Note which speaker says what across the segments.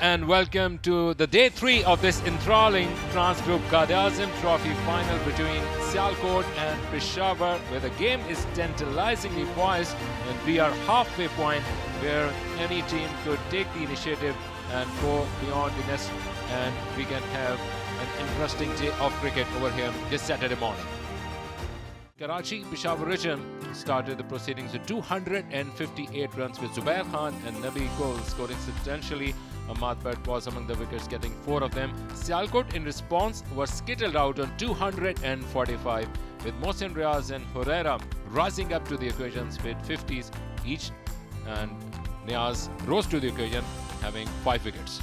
Speaker 1: and welcome to the day 3 of this enthralling Transgroup Quaid-e-Azam Trophy final between Sialkot and Peshawar, where the game is tantalizingly poised and we are halfway point where any team could take the initiative and go beyond the nest, and we can have an interesting day of cricket over here this Saturday morning. Karachi Peshawar Region started the proceedings with 258 runs, with Zubair Khan and Nabi Gul scoring substantially. Ahmad Butt was among the wickets, getting 4 of them. Sialkot in response was skittled out on 245, with Mohsin Riaz and Huraira rising up to the occasions with 50s each, and Niaz rose to the occasion having 5 wickets.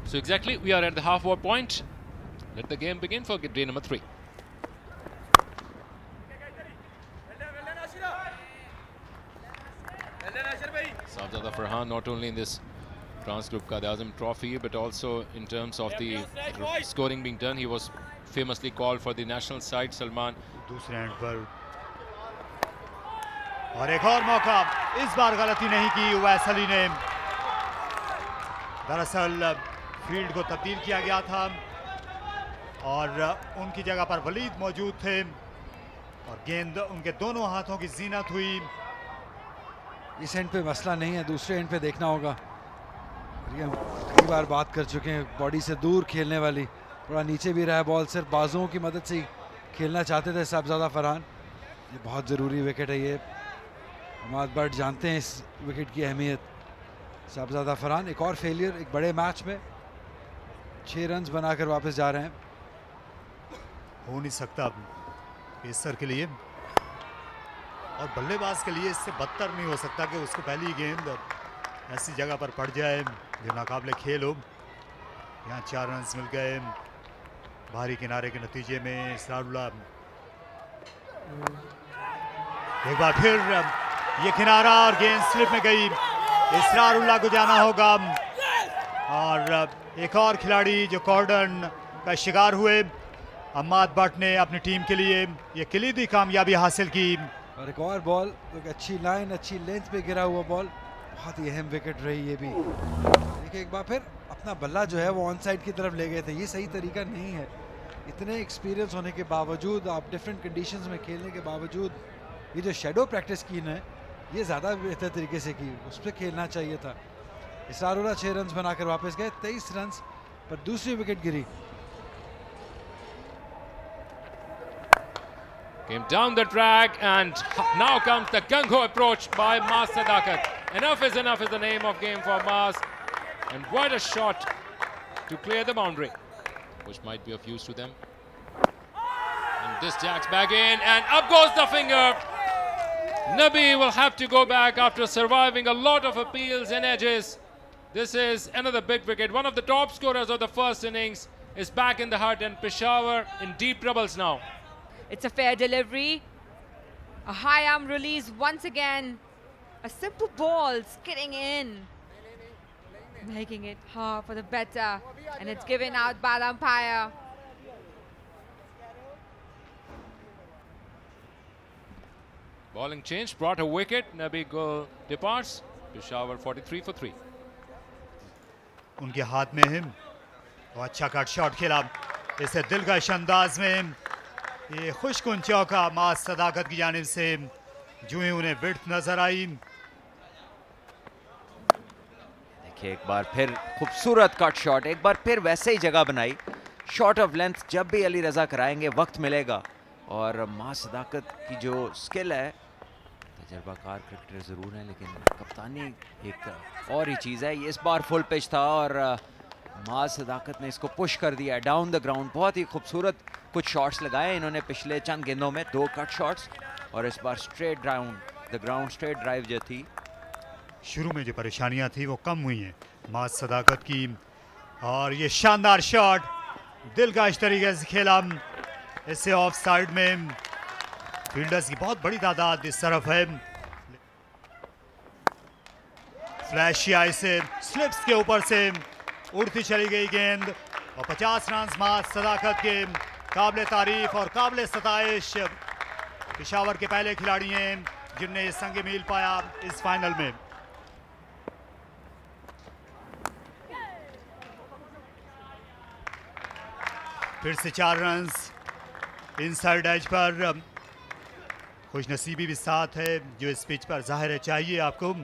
Speaker 1: So exactly, we are at the halfway point. Let the game begin for day number 3. Shahzada Farhan, not only in this Transgroup Quaid-e-Azam Trophy, but also in terms of the scoring being done. He was famously called for the national side. Salman.
Speaker 2: दूसरे and पर और एक और मौका, इस बार गलती नहीं की उवैस अली ने। दरअसल फील्ड को तब्दील किया गया था और उनकी जगह पर वलीद मौजूद थे और गेंद उनके दोनों हाथों की जीनत हुई।
Speaker 3: इस एंड पे मसला नहीं है, दूसरे एंड पे देखना होगा। ये कई बार बात कर चुके हैं, बॉडी से दूर खेलने वाली, थोड़ा नीचे भी रहा है बॉल, सिर्फ बाजुओं की मदद से ही खेलना चाहते थे साहबजादा फरहान। ये बहुत ज़रूरी विकेट है ये। अहमद बट जानते हैं इस विकेट की अहमियत। साहबजादा फरहान एक और फेलियर एक बड़े मैच में, 6 रन्स बनाकर वापस जा रहे हैं।
Speaker 2: हो नहीं सकता पेसर के लिए और बल्लेबाज के लिए इससे बदतर नहीं हो सकता कि उसको पहली गेंद ऐसी जगह पर पड़ जाए जो नाकाबिले खेल हो। यहाँ 4 रन्स मिल गए बाहरी किनारे के नतीजे में। इसरारुल्लाह एक बार फिर ये किनारा और गेंद स्लिप में गई। इसरारुल्लाह को जाना होगा और एक और खिलाड़ी जो कॉर्डन का शिकार हुए। अहमद बट ने अपनी टीम के लिए ये किलीदी कामयाबी हासिल की।
Speaker 3: और एक और बॉल, एक अच्छी लाइन, अच्छी लेंथ पे गिरा हुआ बॉल, बहुत ही अहम विकेट रही ये भी। देखिए एक बार फिर अपना बल्ला जो है वो ऑन साइड की तरफ ले गए थे। ये सही तरीका नहीं है। इतने एक्सपीरियंस होने के बावजूद, आप डिफरेंट कंडीशंस में खेलने के बावजूद, ये जो शेडो प्रैक्टिस की है ये ज़्यादा बेहतर तरीके से की, उस पर खेलना चाहिए था। इसरारुल्लाह 6 रन्स बनाकर वापस गए, 23 रन्स पर दूसरी wicket Giri.
Speaker 1: Came down the track, and now comes the gung-ho approach by Maaz Sadakat. Enough is enough is the name of game for Maaz, and what a shot to clear the boundary, which might be of use to them. And this jacks back in, and up goes the finger. Nabi will have to go back after surviving a lot of appeals and edges. This is another big wicket. One of the top scorers of the first innings is back in the hut, and Peshawar in deep troubles now.
Speaker 4: It's a fair delivery. A high arm release once again. A simple ball skidding in, making it hard for the batter, and it's given out by the umpire.
Speaker 1: Bowling change brought a wicket. Nabi Gul departs. Peshawar 43 for 3.
Speaker 2: उनके हाथ में है और अच्छा cut shot खेला इसे दिलकश अंदाज में। ये खुशकुन चौका माज सदाकत की जानिब से, जो ही उन्हें विड्थ नजर आई।
Speaker 5: देखिए एक बार फिर खूबसूरत कट शॉट, एक बार फिर वैसे ही जगह बनाई। शॉट ऑफ लेंथ जब भी अली रजा कराएंगे वक्त मिलेगा, और माज सदाकत की जो स्किल है, तजर्बाकार क्रिकेटर ज़रूर है लेकिन कप्तानी एक और ही चीज़ है। ये इस बार फुल पिच था और माज सदाकत ने इसको पुश कर दिया डाउन द ग्राउंड। बहुत ही खूबसूरत कुछ शॉट्स लगाए इन्होंने पिछले चंद गेंदों में, 2 कट शॉट्स और इस बार straight down the ground straight drive जो थी।
Speaker 2: शुरू में जो परेशानियां थी वो कम हुई हैं माज सदाकत की, और ये शानदार शॉट दिलकश तरीके से खेला। इससे ऑफ साइड में फील्डर्स की बहुत बड़ी तादाद इस तरफ है। फ्लैश आई से स्लिप्स के ऊपर से उड़ती चली गई गेंद और 50 रन माज सदाकत के काबिल तारीफ और काबिल सताइश पेशावर के पहले खिलाड़ी हैं जिनने संग मील पाया इस फाइनल में। फिर से 4 रन्स इनसाइड एज पर। खुशनसीबी भी साथ है जो इस पिच पर जाहिर है चाहिए आपको।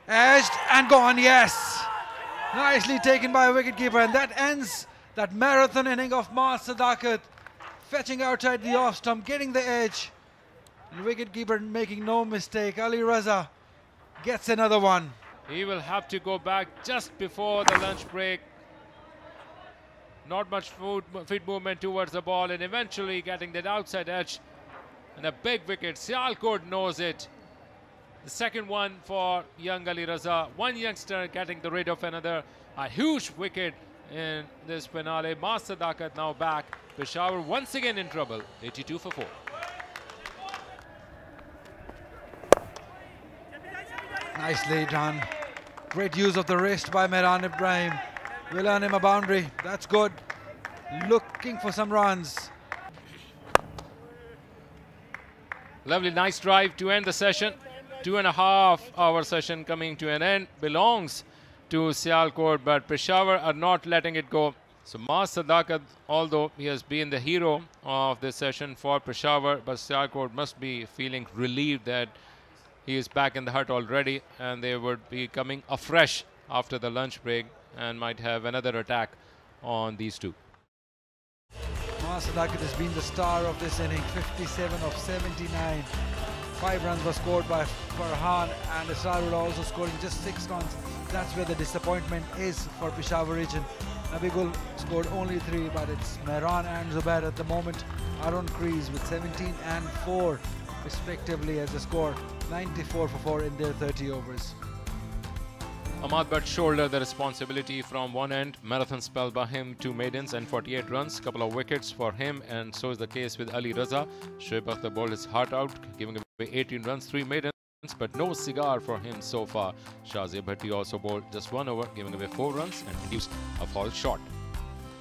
Speaker 3: Edged and gone, yes. Nicely taken by a wicketkeeper, and that ends that marathon inning of Mas Sadakat. Fetching outside the off stump, getting the edge. And wicketkeeper making no mistake. Ali Raza gets another one.
Speaker 1: He will have to go back just before the lunch break. Not much feet movement towards the ball, and eventually getting that outside edge. And a big wicket. Sialkot knows it. The second one for young Ali Raza. One youngster getting rid of another. A huge wicket in this finale. Mas Sadakat now back. Peshawar once again in trouble. 82 for 4.
Speaker 3: Nicely done. Great use of the wrist by Mehran Ibrahim. Will earn him a boundary. That's good. Looking for some runs.
Speaker 1: Lovely, nice drive to end the session. 2.5 hour session coming to an end. Belongs to Sialkot, but Peshawar are not letting it go. So Mas Sadakat, although he has been the hero of this session for Peshawar, but Sialkot must be feeling relieved that he is back in the hut already, and they would be coming afresh after the lunch break and might have another attack on these two.
Speaker 3: Mas Sadakat has been the star of this inning. 57 of 79. 5 runs were scored by Farhan, and Asrarullah also scoring just 6 runs. That's where the disappointment is for Peshawar region. Nabigul scored only 3, but it's Mehran and Zubair at the moment are on crease with 17 and 4 respectively as a score. 94 for 4 in their 30 overs.
Speaker 1: Ahmad Butt shouldered the responsibility from one end. Marathon spell by him, 2 maidens and 48 runs. Couple of wickets for him, and so is the case with Ali Raza. Shoaib Akhtar bowled his heart out, giving away 18 runs, 3 maidens, but no cigar for him so far. Shazia Bhatti also bowled just 1 over, giving away 4 runs and produced a fall shot.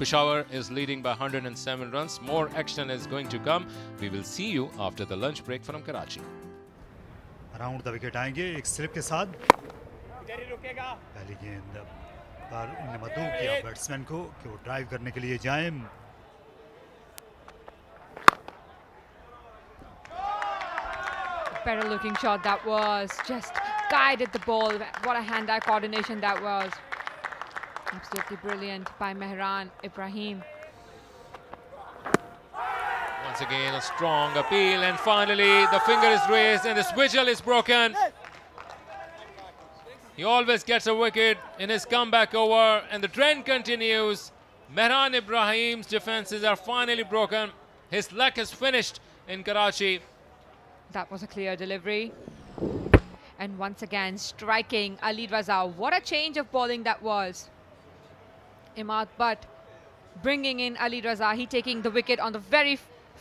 Speaker 1: Peshawar is leading by 107 runs. More action is going to come. We will see you after the lunch break from Karachi.
Speaker 2: Around the wicket आएंगे एक slip के साथ। पहली गेंद पर उन्होंने मदऊ किया batsman को कि वो ड्राइव करने के लिए जाएं।
Speaker 4: Better looking shot that was. Just guided the ball. What a hand-eye coordination that was. Absolutely brilliant by Mehran Ibrahim.
Speaker 1: Once again, a strong appeal, and finally the finger is raised and this whistle is broken. He always gets a wicket in his comeback over, and the trend continues. Mehran Ibrahim's defenses are finally broken. His luck is finished in Karachi.
Speaker 4: That was a clear delivery. And once again, striking Ali Raza. What a change of bowling that was. Ahmad Butt bringing in Ali Raza. He taking the wicket on the very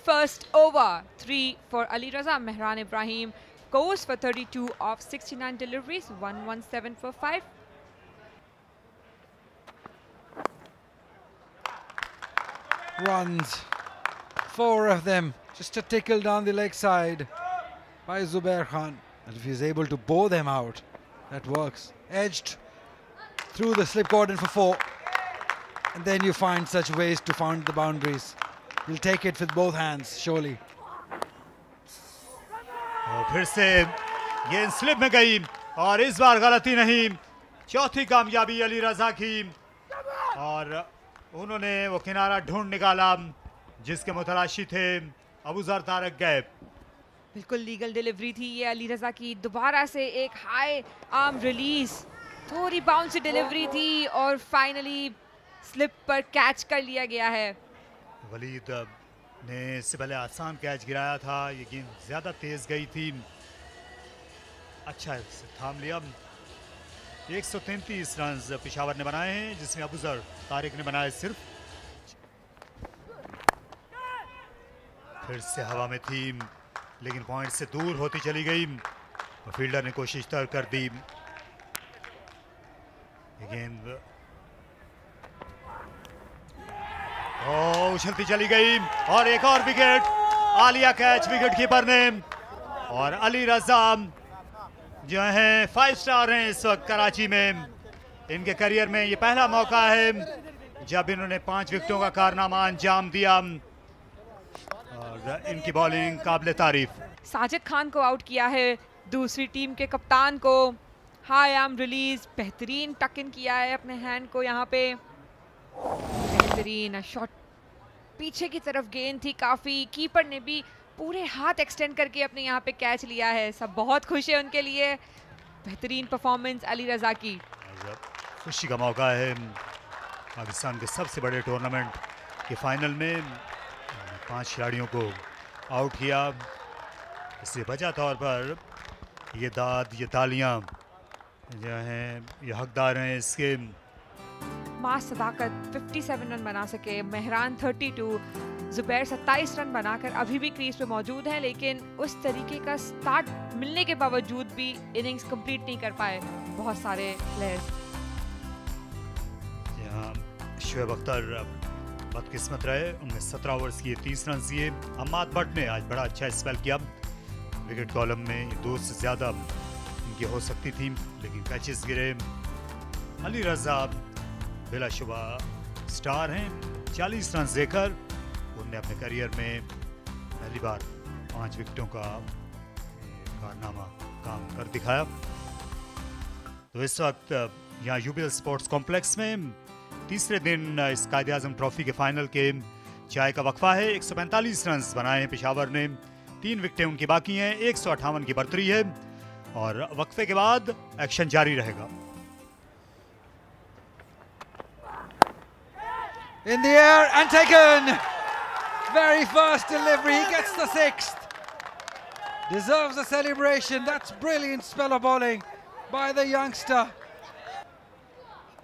Speaker 4: first over. 3 for Ali Raza. Mehran Ibrahim goes for 32 of 69 deliveries. 117 for 5.
Speaker 3: Runs. 4 of them. Just a tickle down the leg side by Zubair Khan. And if he's able to bow them out, that works. Edged through the slip cordon for 4. And then you find such ways to find the boundaries. He'll take it with both hands, surely.
Speaker 2: और फिर से गेंद slip में गई और इस बार गलती नहीं। चौथी कामयाबी अली रजा की और उन्होंने वो किनारा ढूंढ निकाला जिसके मुतलाशी थे अबूजर तारक गैब।
Speaker 4: बिल्कुल लीगल डिलीवरी थी ये अली रजा की। दोबारा से एक हाई आर्म रिलीज, थोड़ी बाउंसी डिलीवरी थी और फाइनली स्लिप पर कैच कर लिया गया है।
Speaker 2: वलीद ने इससे पहले आसान कैच गिराया था, ये गेंद ज्यादा तेज गई थी। अच्छा थाम लिया। 133 रन पेशावर ने बनाए हैं जिसमें अबूजर तारिक ने बनाए सिर्फ। फिर से हवा में थी लेकिन पॉइंट से दूर होती चली गई और फील्डर ने कोशिश कर दी। ये गेंद उछलती चली गई और एक और wicket. Alia catch wicket keeper ने। और अली रजा जो हैं 5 स्टार हैं इस वक्त कराची में। इनके करियर में ये पहला मौका है जब इन्होंने 5 विकेटों का कारनामा अंजाम दिया और इनकी बॉलिंग काबिल तारीफ।
Speaker 4: साजिद खान को आउट किया है, दूसरी टीम के कप्तान को। हाई आर्म रिलीज, बेहतरीन टक इन किया है अपने हैंड को यहाँ पे। बेहतरीन शॉट, पीछे की तरफ गेंद थी काफी, कीपर ने भी पूरे हाथ एक्सटेंड करके अपने यहाँ पे कैच लिया है। सब बहुत खुश है उनके लिए। बेहतरीन परफॉर्मेंस अली रजा की।
Speaker 2: खुशी का मौका है पाकिस्तान के सबसे बड़े टूर्नामेंट के फाइनल में 5 खिलाड़ियों को आउट किया। इससे बचा तौर पर ये दाद, ये तालियां जो हैं ये हकदार हैं इसके।
Speaker 4: मास सदाकत 57 रन बना सके, मेहरान 32, जुबैर 27 रन बनाकर अभी भी क्रीज पे मौजूद हैं, लेकिन उस तरीके का स्टार्ट मिलने के बावजूद भी इनिंग्स कंप्लीट नहीं कर पाए बहुत सारे प्लेयर्स।
Speaker 2: यहाँ शोएब अख्तर बदकिस्मत रहे, उनने 17 ओवर्स किए, 30 रन दिए। अम्माद भट्ट ने आज बड़ा अच्छा स्पेल किया विकेट कॉलम में, 2 से ज़्यादा इनकी हो सकती थी लेकिन कैचेस गिरे। अली रजा बिलाशुबा स्टार हैं, 40 रन देकर उनने अपने करियर में पहली बार 5 विकेटों का कारनामा काम कर दिखाया। तो इस वक्त यहाँ यूबीएल स्पोर्ट्स कॉम्प्लेक्स में तीसरे दिन इस कायदे आजम ट्रॉफी के फाइनल के चाय का वक्फा है। 145 रन बनाए हैं पेशावर ने, 3 विकेटें उनकी बाकी हैं, 158 की बर्तरी है और वक्फे के बाद एक्शन जारी रहेगा।
Speaker 3: In the air and taken. Very fast delivery. He gets the 6th. Deserves a celebration. That's brilliant spell of bowling by the youngster.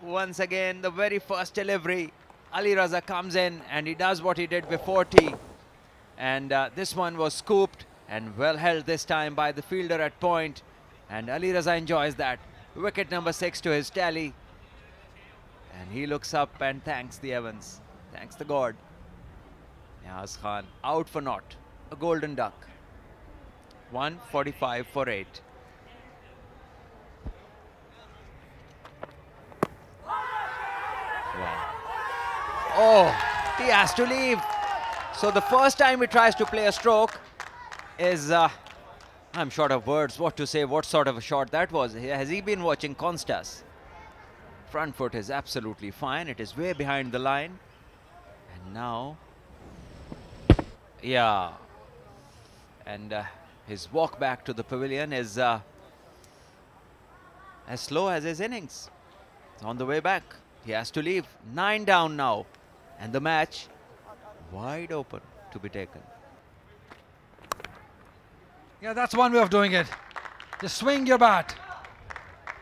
Speaker 5: Once again, the very first delivery. Ali Raza comes in and he does what he did before tea. And this one was scooped and well held this time by the fielder at point. And Ali Raza enjoys that. Wicket number 6 to his tally. And he looks up and thanks the Evans, thanks the God. Niaz Khan out for naught, a golden duck. 145 for 8. Wow. Oh, he has to leave. So the first time he tries to play a stroke is, I'm short of words what to say, what sort of a shot that was. Has he been watching Constas? Front foot is absolutely fine. It is way behind the line. And now, yeah. And his walk back to the pavilion is as slow as his innings. It's on the way back. He has to leave. 9 down now. And the match wide open to be taken.
Speaker 3: Yeah, that's one way of doing it. Just swing your bat.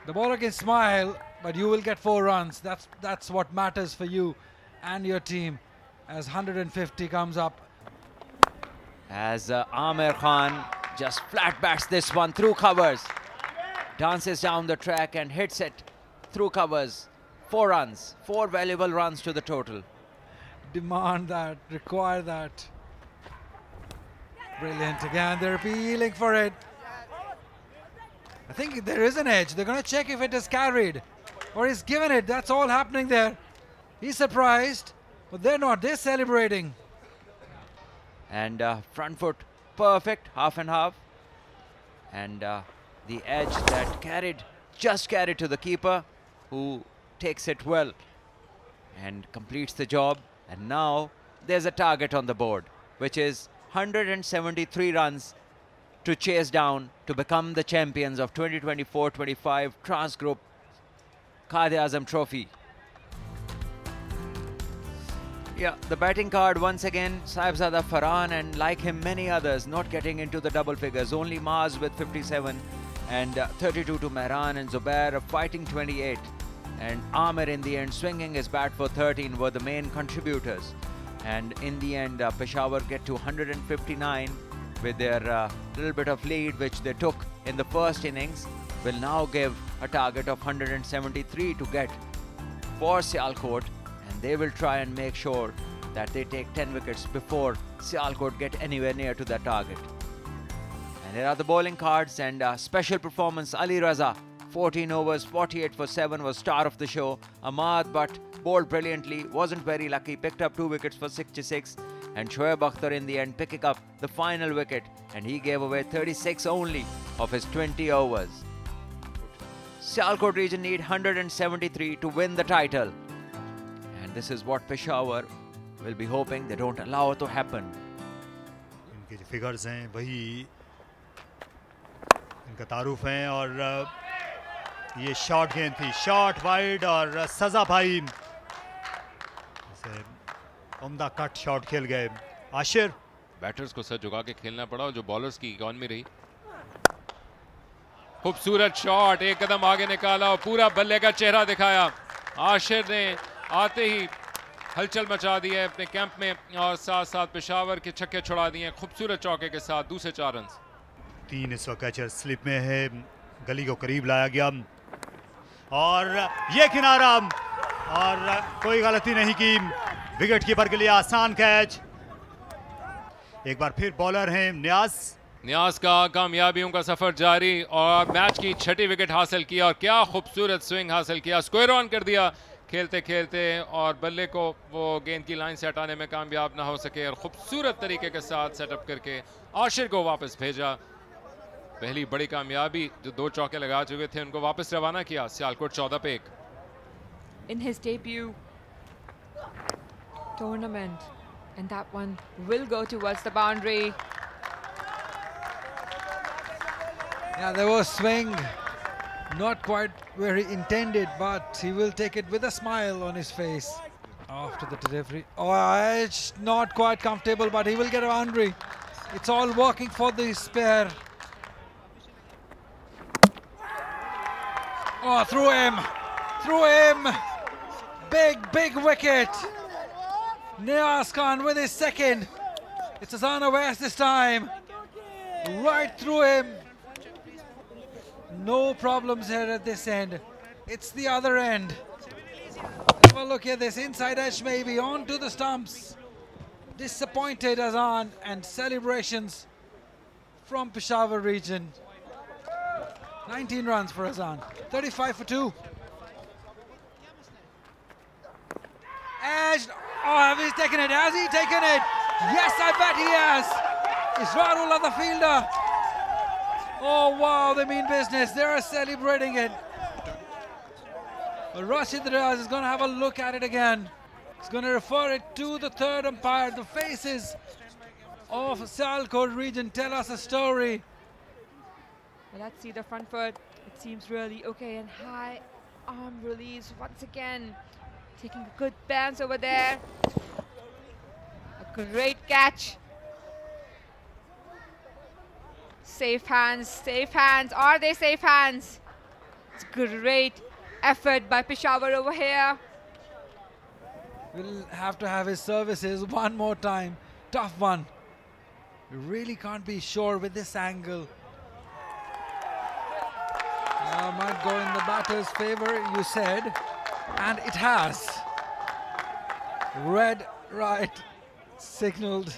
Speaker 3: The bowler can smile, but you will get 4 runs. That's what matters for you and your team as 150 comes up.
Speaker 5: As Amer Khan just flat bats this one through covers. Dances down the track and hits it through covers. 4 runs, 4 valuable runs to the total.
Speaker 3: Demand that, require that. Brilliant again, they're appealing for it. I think there is an edge. They're going to check if it is carried or he's given it. That's all happening there. He's surprised, but they're not. They're celebrating.
Speaker 5: And front foot perfect, half and half. And the edge that just carried to the keeper, who takes it well and completes the job. And now there's a target on the board, which is 173 runs to chase down to become the champions of 2024-25 Transgroup Quaid-e-Azam Trophy. Yeah, the batting card once again, Sahibzada Farhan, and like him many others not getting into the double figures. Only Maaz with 57 and 32 to Mehran and Zubair fighting 28. And Amer in the end swinging his bat for 13 were the main contributors. And in the end, Peshawar get to 159 with their little bit of lead which they took in the first innings. Will now give a target of 173 to get for Sialkot, and they will try and make sure that they take 10 wickets before Sialkot get anywhere near to their target. And here are the bowling cards and special performance. Ali Raza, 14 overs, 48 for 7, was star of the show. Ahmad Butt bowled brilliantly, wasn't very lucky, picked up 2 wickets for 66. And Shoaib Akhtar in the end picking up the final wicket, and he gave away 36 only of his 20 overs. Sialkot region need 173 to win the title. And this is what Peshawar will be hoping they don't allow it to happen.
Speaker 2: इनके जो figures हैं वही इनका तारुफ हैं, और ये short गेंद थी, शॉर्ट वाइड, और सजा भाई उम्दा कट शॉट खेल गए आशिर।
Speaker 1: बैटर्स को सर झुका के खेलना पड़ा और जो बॉलर्स की इकॉनमी रही। खूबसूरत शॉट, एक कदम आगे निकाला और पूरा बल्ले का चेहरा दिखाया। आशिर ने आते ही हलचल मचा दी है अपने कैंप में, और साथ साथ पेशावर के छक्के छुड़ा दिए खूबसूरत चौके के साथ। दूसरे 4 रन।
Speaker 2: 3 इस वक्त कैचर स्लिप में है, गली को करीब लाया गया, और ये किनारा, और कोई गलती नहीं की। विकेट कीपर के लिए आसान कैच। एक बार फिर बॉलर हैं न्याज
Speaker 1: का कामयाबियों का सफर जारी, और मैच की 6ठी विकेट हासिल की, और क्या खूबसूरत स्विंग हासिल किया, स्क्वायर ऑन कर दिया खेलते खेलते, और बल्ले को वो गेंद की लाइन से हटाने में कामयाब ना हो सके, और खूबसूरत तरीके के साथ सेटअप करके आशिर को वापस भेजा। पहली बड़ी कामयाबी, जो 2 चौके लगा चुके थे उनको वापस रवाना किया। सियालकोट 14 पे 1।
Speaker 4: In his debut tournament, and that one will go towards the boundary.
Speaker 3: Yeah, there was swing, not quite where he intended, but he will take it with a smile on his face after the delivery. Oh, it's not quite comfortable, but he will get a boundary. It's all working for the spare. Oh, through him, big wicket. Niaz Khan with his second. It's Azan Awais this time, right through him. No problems here at this end. It's the other end. Have a look at this, inside edge maybe, onto the stumps. Disappointed Azan, and celebrations from Peshawar region. 19 runs for Azan, 35 for 2. Edge, oh, have he taken it? Has he taken it? Yes, I bet he has. Israrullah the fielder. Oh wow, they mean business. They're celebrating it. But Rashid Riaz is going to have a look at it again. He's going to refer it to the third umpire. The faces of Sialkot region tell us a story.
Speaker 4: Well, let's see the front foot. It seems really okay, and high arm release once again. Taking a good bounce over there. A great catch. Safe hands, safe hands. Are they safe hands? It's great effort by Peshawar over here.
Speaker 3: We'll have to have his services one more time. Tough one. You really can't be sure with this angle. Might go in the batter's favor, you said. And it has. Red right signaled,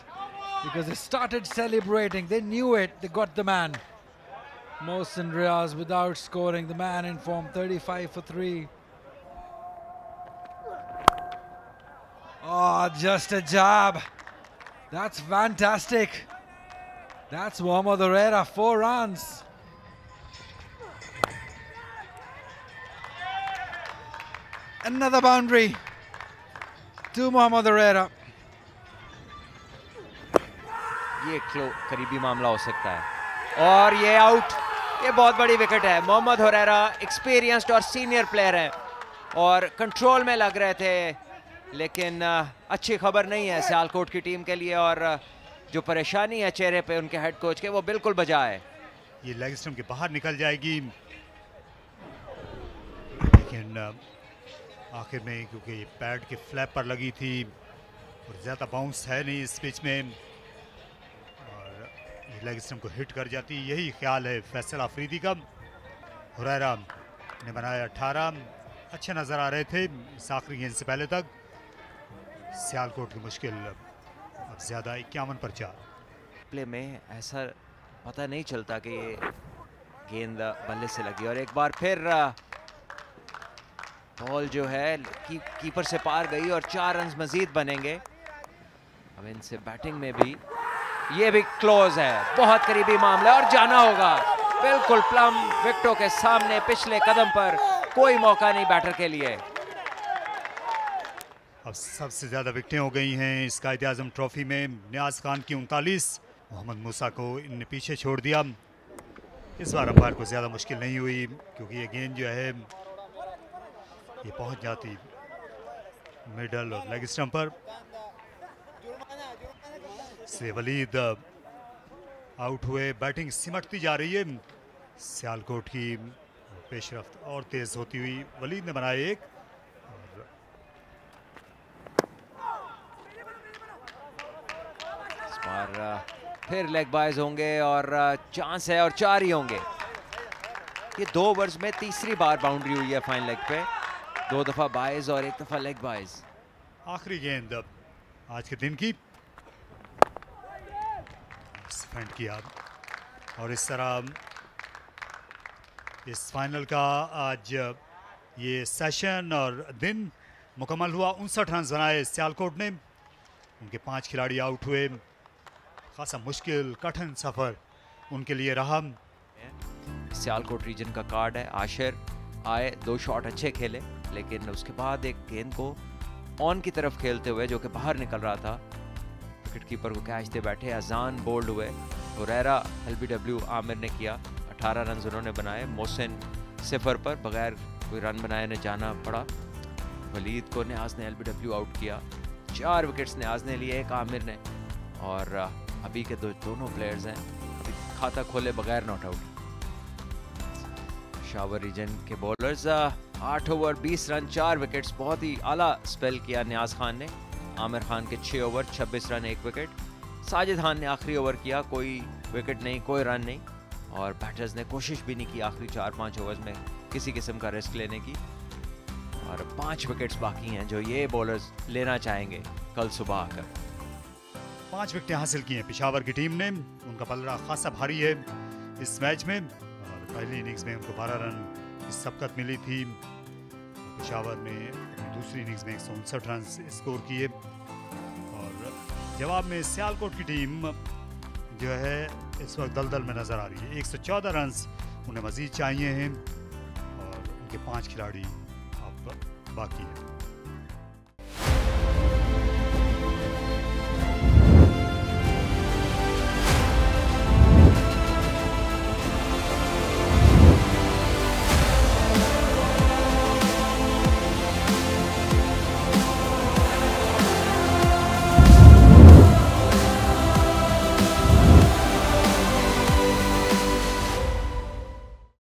Speaker 3: because they started celebrating. They knew it. They got the man. Mohsin Riaz without scoring. The man in form, 35 for 3. Oh, just a jab. That's fantastic. That's Mohammad Herrera, 4 runs. Another boundary to Mohammad Herrera.
Speaker 5: ये करीबी मामला हो सकता है, और ये out. ये बहुत बड़ी विकेट है। मोहम्मद हुरैरा एक्सपीरियंस्ड और सीनियर प्लेयर हैं, और कंट्रोल में लग रहे थे, लेकिन अच्छी खबर नहीं है सियालकोट की टीम के लिए, और जो परेशानी है चेहरे पे उनके हेड कोच के, वो बिल्कुल बजा है।
Speaker 2: ये लेग स्टंप के बाहर निकल जाएगी, लेकिन आखिर में क्योंकि ये पैड के फ्लैप पर लगी थी और ज़्यादा बाउंस है नहीं इस पिच में, और ये लेग स्टंप को हिट कर जाती, यही ख्याल है फैसल आफरीदी का। हुरैरा ने बनाया 18, अच्छे नज़र आ रहे थे इस आखिरी गेंद से पहले तक। सियालकोट की मुश्किल अब ज्यादा 51 पर 4।
Speaker 5: प्ले में ऐसा पता नहीं चलता कि ये गेंद बल्ले से लगी और एक बार फिर बॉल जो है कीपर से पार गई और 4 रन मजीद बनेंगे। अब इनसे बैटिंग में भी ये भी क्लोज है, बहुत करीबी मामला और जाना होगा बिल्कुल प्लम विकेटों के सामने। पिछले कदम पर कोई मौका नहीं बैटर के लिए।
Speaker 2: अब सबसे ज्यादा विकेटें हो गई हैं इस कायदे आजम ट्रॉफी में। नियाज खान की 39, मोहम्मद मूसा को इनने पीछे छोड़ दिया। इस बार अंपायर को ज्यादा मुश्किल नहीं हुई क्योंकि ये गेंद जो है ये पहुंच जाती मिडल और लेग स्टंप पर। से वलीद आउट हुए। बैटिंग सिमटती जा रही है। सियालकोट की पेशरफ्त और तेज होती हुई। वलीद ने बनाया एक और
Speaker 5: इस बार फिर लेग बायज होंगे और चांस है और 4 ही होंगे। ये 2 ओवर्स में तीसरी बार बाउंड्री हुई है फाइन लेग पे। 2 दफा बायज और 1 दफा लेग बायज।
Speaker 2: आखिरी गेंद आज के दिन की फेंट किया और इस तरह इस फाइनल का आज ये सेशन और दिन मुकम्मल हुआ। 59 रन बनाए सियालकोट ने। उनके 5 खिलाड़ी आउट हुए। खासा मुश्किल कठिन सफर उनके लिए रहा।
Speaker 5: सियालकोट रीजन का कार्ड है। आशिर आए, 2 शॉट अच्छे खेले लेकिन उसके बाद एक गेंद को ऑन की तरफ खेलते हुए जो कि बाहर निकल रहा था, विकेट कीपर को कैच दे बैठे। अजान बोल्ड हुए। हुरैरा LBW आमिर ने किया। 18 रन उन्होंने बनाए। मोहसिन 0 पर बगैर कोई रन बनाए ने जाना पड़ा। वलीद को न्याज ने LBW आउट किया। 4 विकेट्स न्याज ने लिए, 1 आमिर ने। और अभी के दोनों प्लेयर्स हैं अभी खाता खोले बगैर नॉट आउट। पेशावर रीजन के बॉलर्स 8 ओवर 20 रन 4 विकेट्स। बहुत ही आला स्पेल किया न्याज खान ने। आमिर खान के 6 over 26 run 1 wicket. Sajid Khan ने आखिरी ओवर किया, कोई विकेट नहीं, कोई रन नहीं। और बैटर्स ने कोशिश भी नहीं की आखिरी 4-5 ओवर्स में किसी किस्म का रिस्क लेने की। और 5 विकेट्स बाकी हैं जो ये बॉलर्स लेना चाहेंगे कल सुबह आकर।
Speaker 2: 5 विकेटें हासिल की हैं पेशावर की टीम ने। उनका पलड़ा खासा भारी है इस मैच में। और पहली इनिंग्स में उनको 12 रन की सबकत मिली थी। पेशावर ने दूसरी इनिंग्स में 159 रन स्कोर किए। और जवाब में सियालकोट की टीम जो है इस वक्त दलदल में नजर आ रही है। 114 रन उन्हें मजीद चाहिए हैं और उनके 5 खिलाड़ी अब बाकी हैं।